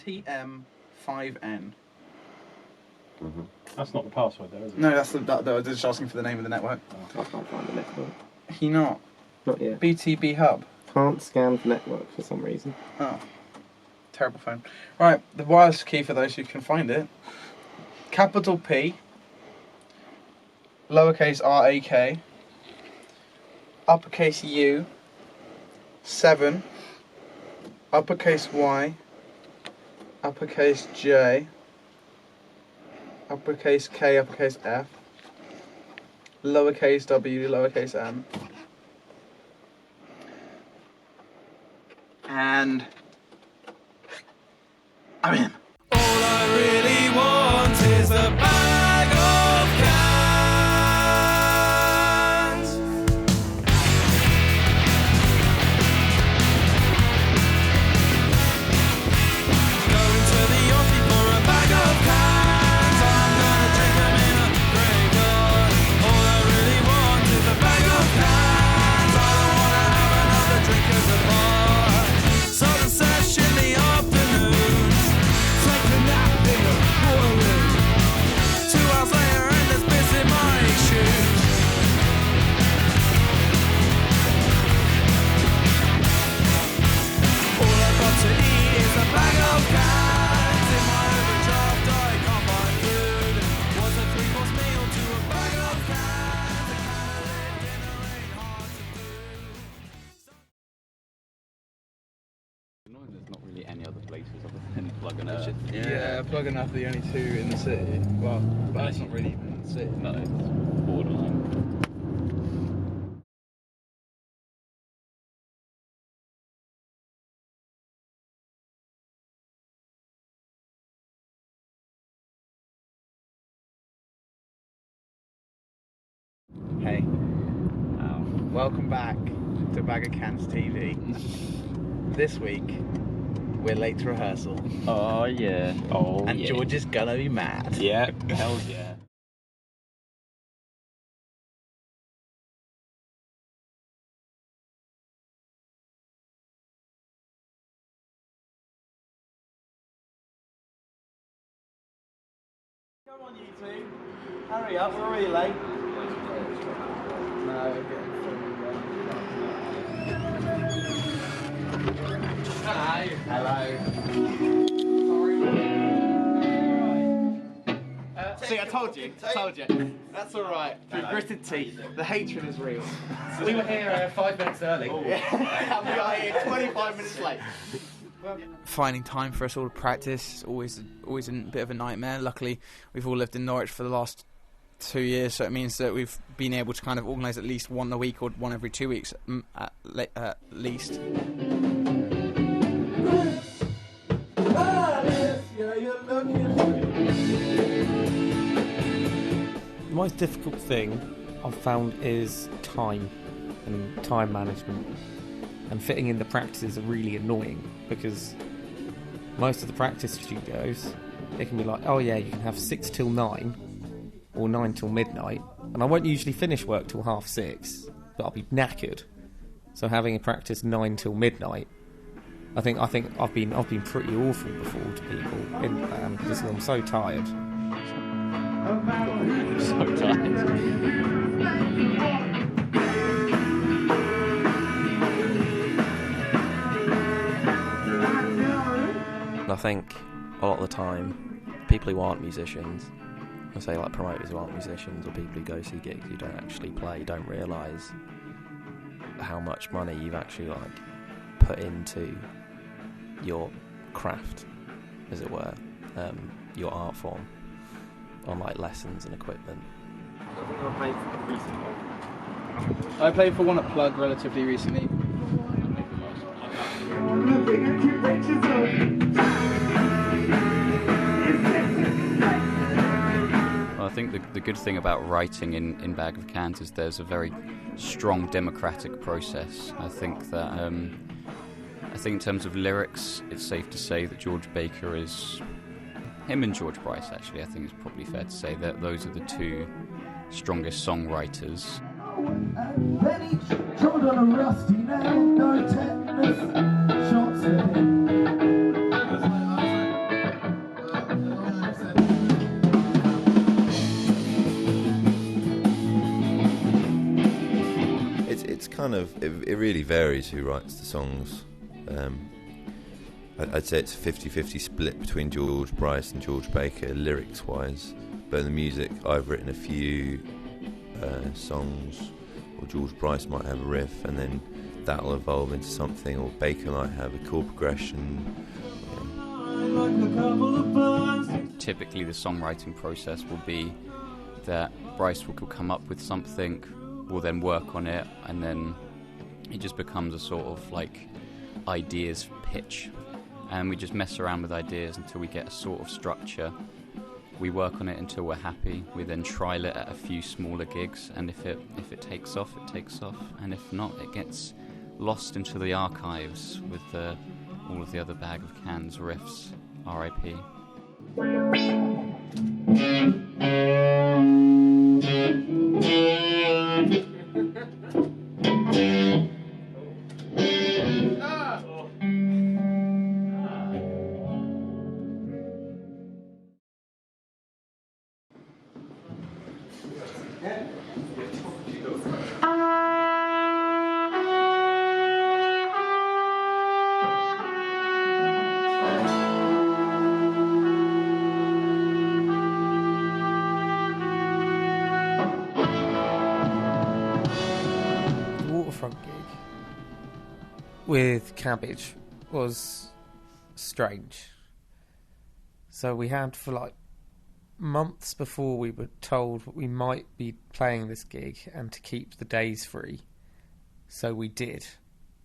TM5N. Mm-hmm. That's not the password though, is it? No, that's they're just asking for the name of the network. I can't find the network. He not? Not yet. BTB Hub. Can't scan the network for some reason. Oh. Terrible phone. Right, the wireless key for those who can find it. Capital P, lowercase RAK, uppercase U, 7, uppercase Y, uppercase J, uppercase K, uppercase F, lowercase W, lowercase m, and I'm in. All I really want is a bag of cans. Going to the Aussie for a bag of cans. I'm gonna drink them in a graveyard. All I really want is a bag of cans. I don't wanna have another drink at the bar. Southern sesh in the afternoon. Take a nap in a boiler. 2 hours later and there's piss in my shoes. All I've got to eat is a bag of cans. In my overdraft I can't buy food. What's a 3-course meal to a bag of cans? A candlelit dinner ain't hard to do. Annoying there's not really any other places other than Plug and Earth. Yeah, Plug and Earth are the only two in the city. Well, but that's not really even in the city. No, it's borderline. Hey, welcome back to Bag of Cans TV. This week, we're late to rehearsal, Oh yeah. Oh and yeah. George is gonna be mad. Yeah. Hell yeah. Come on, you two. Hurry up, we're really late. No, we're getting Hello. Hello. Sorry. See, I told you. That's all right. Through gritted teeth, the hatred is real. We were here 5 minutes early. And we are here 25 minutes late. Finding time for us all to practice is always a bit of a nightmare. Luckily, we've all lived in Norwich for the last 2 years, so it means that we've been able to kind of organise at least one a week or one every 2 weeks at least. The most difficult thing I've found is time and time management, and fitting in the practices are really annoying because most of the practice studios, it can be like, oh yeah, you can have 6 till 9 or 9 till midnight, and I won't usually finish work till 6:30, but I'll be knackered. So having a practice 9 till midnight, I think I've been pretty awful before to people because I'm so tired. So tired. I think a lot of the time, people who aren't musicians, I say like promoters who aren't musicians or people who go see gigs who don't actually play, don't realise how much money you've actually like put into your craft, as it were, your art form, on like lessons and equipment. I played for one at Plug relatively recently. Well, I think the good thing about writing in Bag of Cans is there's a very strong democratic process. I think that in terms of lyrics, it's safe to say that George Baker is him and George Bryce. Actually, I think it's probably fair to say that those are the two strongest songwriters. Jordan a rusty nail, no tetanus shots for him. really varies who writes the songs. I'd say it's a 50-50 split between George Bryce and George Baker, lyrics-wise. But in the music, I've written a few songs, or George Bryce might have a riff, and then that'll evolve into something, or Baker might have a chord progression. Typically, the songwriting process will be that Bryce will come up with something, we'll then work on it, and then it just becomes a sort of like ideas pitch. And we just mess around with ideas until we get a sort of structure. We work on it until we're happy. We then trial it at a few smaller gigs, and if it takes off, it takes off, and if not, it gets lost into the archives with all of the other Bag of Cans riffs. R.I.P. With Cabbage was strange. So we had for like months before we were told we might be playing this gig and to keep the days free. So we did.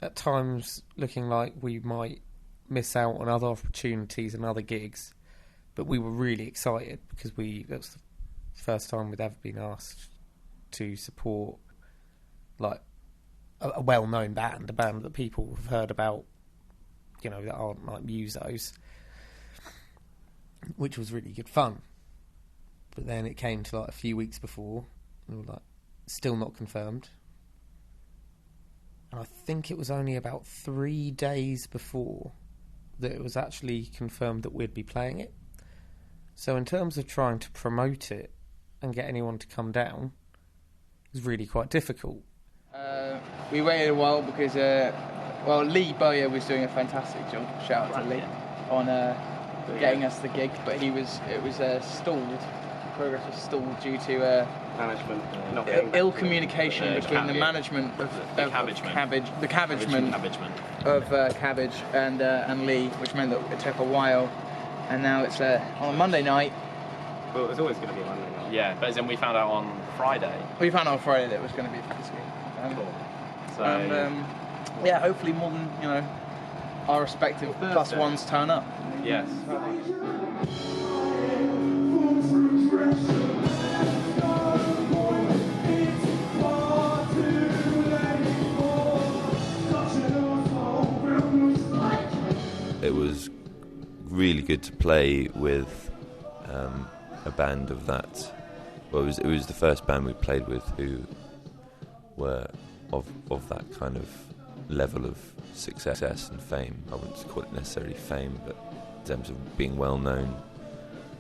At times looking like we might miss out on other opportunities and other gigs. But we were really excited because that was the first time we'd ever been asked to support like a well-known band, a band that people have heard about, that aren't like musos, which was really good fun. But then it came to like a few weeks before, and we were like, still not confirmed. And I think it was only about 3 days before that it was actually confirmed that we'd be playing it. So in terms of trying to promote it and get anyone to come down, it was really quite difficult. We waited a while because, Lee Bowyer was doing a fantastic job. Shout out to Lee on getting us the gig, but it was stalled. Progress was stalled due to management, ill communication between the management of Cabbage and Lee, which meant that it took a while. And now it's on a Monday night. Well, it was always going to be a Monday night. Yeah, but then we found out on Friday. We found out on Friday that it was going to be for this week. Hopefully more than our respective plus ones turn up. Yes. It was really good to play with a band of that. Well, it was the first band we played with who were of that kind of level of success and fame. I wouldn't call it necessarily fame, but in terms of being well known.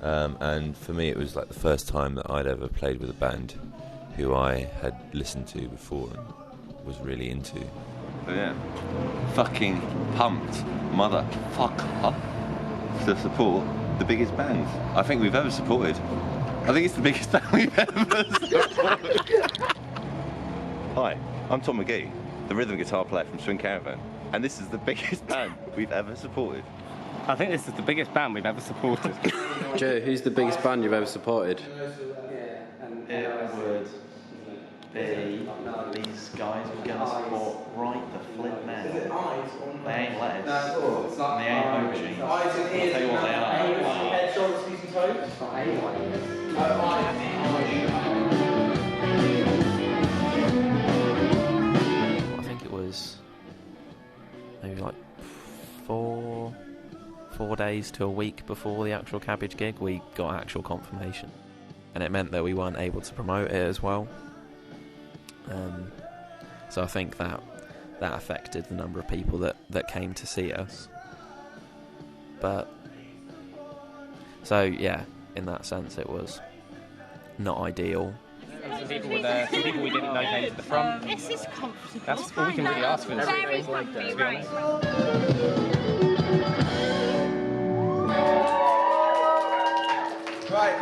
And for me, it was like the first time that I'd ever played with a band who I had listened to before and was really into. Yeah, fucking pumped, motherfucker, to support the biggest band I think we've ever supported. I think it's the biggest band we've ever supported. Hi, I'm Tom McGee, the rhythm guitar player from Swing Caravan, and this is the biggest band we've ever supported. I think this is the biggest band we've ever supported. Joe, who's the biggest band you've ever supported? It would be these guys we're going to support right the flip now. They ain't lettuce, and they ain't aubergine. I'll tell you what they are. I think it was maybe like 4 days to a week before the actual Cabbage gig, we got actual confirmation. And it meant that we weren't able to promote it as well. So I think that affected the number of people that came to see us. But so yeah, in that sense it was not ideal. some people we didn't know came to the front. This is comfortable. That's all we can really ask for. Very comfy, right. Right,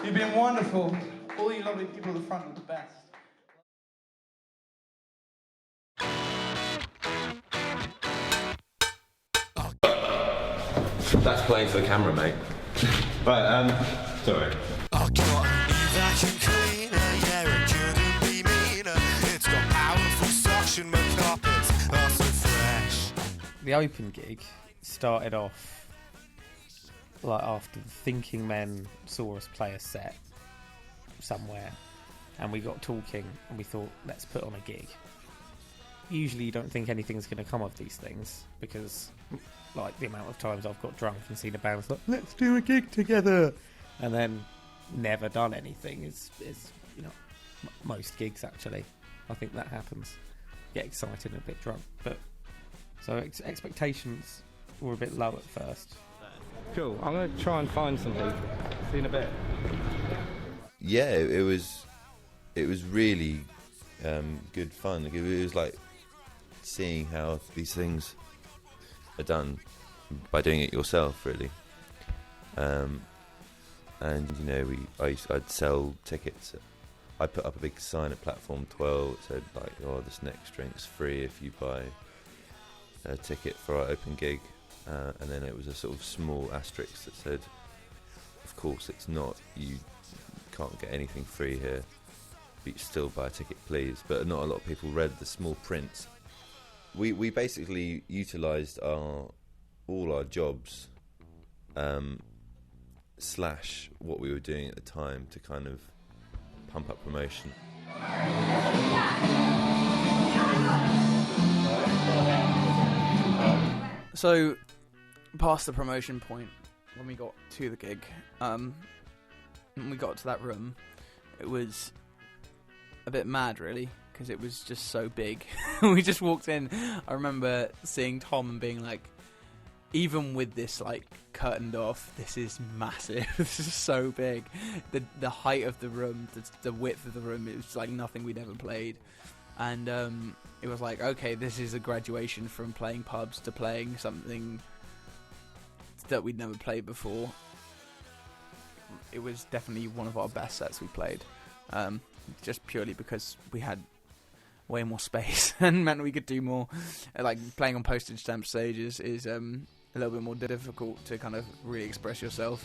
you've been wonderful. All you lovely people at the front are the best. That's playing for the camera, mate. Right, sorry. The open gig started off like after the Thinking Men saw us play a set somewhere, and we got talking and we thought, let's put on a gig. Usually you don't think anything's going to come of these things, because like the amount of times I've got drunk and seen a band like, let's do a gig together, and then never done anything is you know, most gigs actually. I think that happens. Get excited and a bit drunk, but so expectations were a bit low at first. Cool. I'm going to try and find some people. See you in a bit. Yeah, it was really good fun. Like, it was like seeing how these things are done by doing it yourself, really. And you know, I'd sell tickets. I put up a big sign at platform 12 that said like, "Oh, this next drink's free if you buy a ticket for our open gig," and then it was a sort of small asterisk that said, "Of course, it's not. You can't get anything free here, but you still buy a ticket, please." But not a lot of people read the small print. We basically utilised all our jobs slash what we were doing at the time to kind of pump up promotion. So, past the promotion point, when we got to the gig, when we got to that room, it was a bit mad, really, because it was just so big. We just walked in. I remember seeing Tom and being like, even with this like curtained off, this is massive. This is so big. The height of the room, the width of the room, it was like nothing we'd ever played. And it was like, okay, this is a graduation from playing pubs to playing something that we'd never played before. It was definitely one of our best sets we played, just purely because we had way more space and meant we could do more. Like playing on postage stamp stages is a little bit more difficult to kind of really express yourself.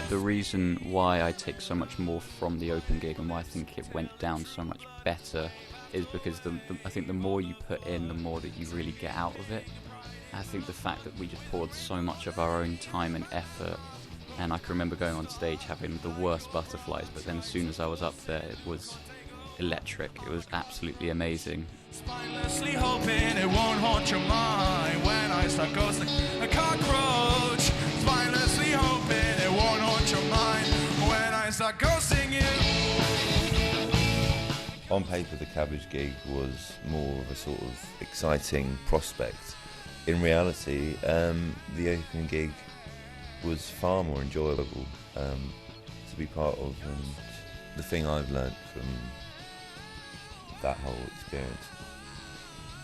The reason why I take so much more from the open gig and why I think it went down so much better is because I think the more you put in, the more that you really get out of it. I think the fact that we just poured so much of our own time and effort, and I can remember going on stage having the worst butterflies, but then as soon as I was up there, it was electric. It was absolutely amazing. Spinelessly hoping it won't haunt your mind when I start ghosting a cockroach. Spinelessly hoping it won't haunt your mind when I start ghosting you. On paper, the Cabbage gig was more of a sort of exciting prospect. In reality, the open gig was far more enjoyable to be part of, and the thing I've learnt from that whole experience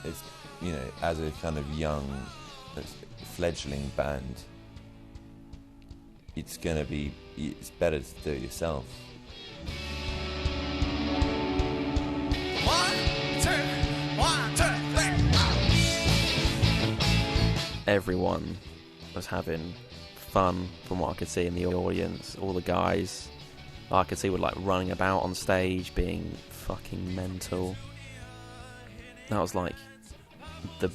is, you know, as a kind of young, fledgling band, it's better to do it yourself. Everyone was having fun from what I could see in the audience. All the guys I could see were like running about on stage, being fucking mental. That was like the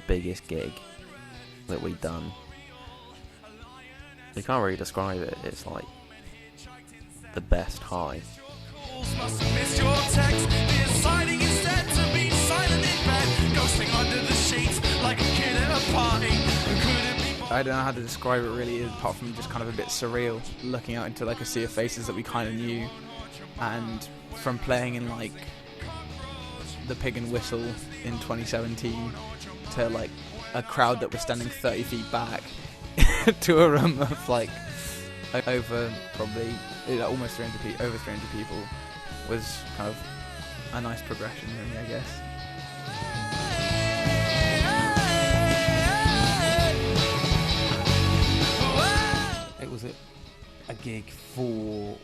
biggest gig that we'd done. You can't really describe it. It's like the best high. Must have missed your text, deciding instead to be silent in bed, ghosting under the sheets like a kid at a party. I don't know how to describe it really, apart from just kind of a bit surreal, looking out into like a sea of faces that we kind of knew, and from playing in like the Pig and Whistle in 2017 to like a crowd that was standing 30 feet back to a room of like over probably almost 300 people, over 300 people, was kind of a nice progression for me, I guess. It was a gig for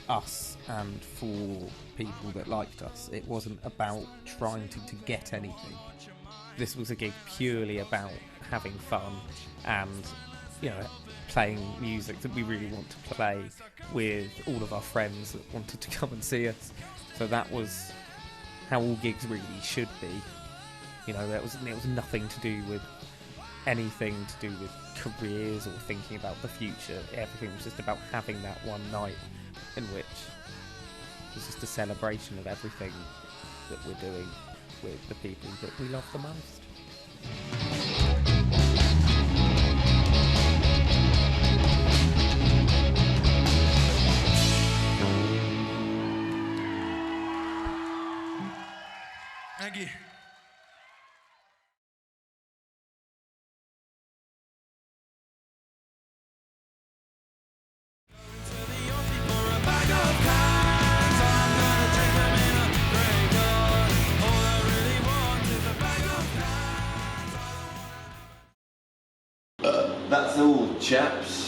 us and for people that liked us. It wasn't about trying to get anything. This was a gig purely about having fun and, you know, playing music that we really want to play with all of our friends that wanted to come and see us. So that was how all gigs really should be. You know, it was nothing to do with anything to do with careers or thinking about the future. Everything was just about having that one night in which it was just a celebration of everything that we're doing with the people that we love the most. Thank you. That's all, chaps.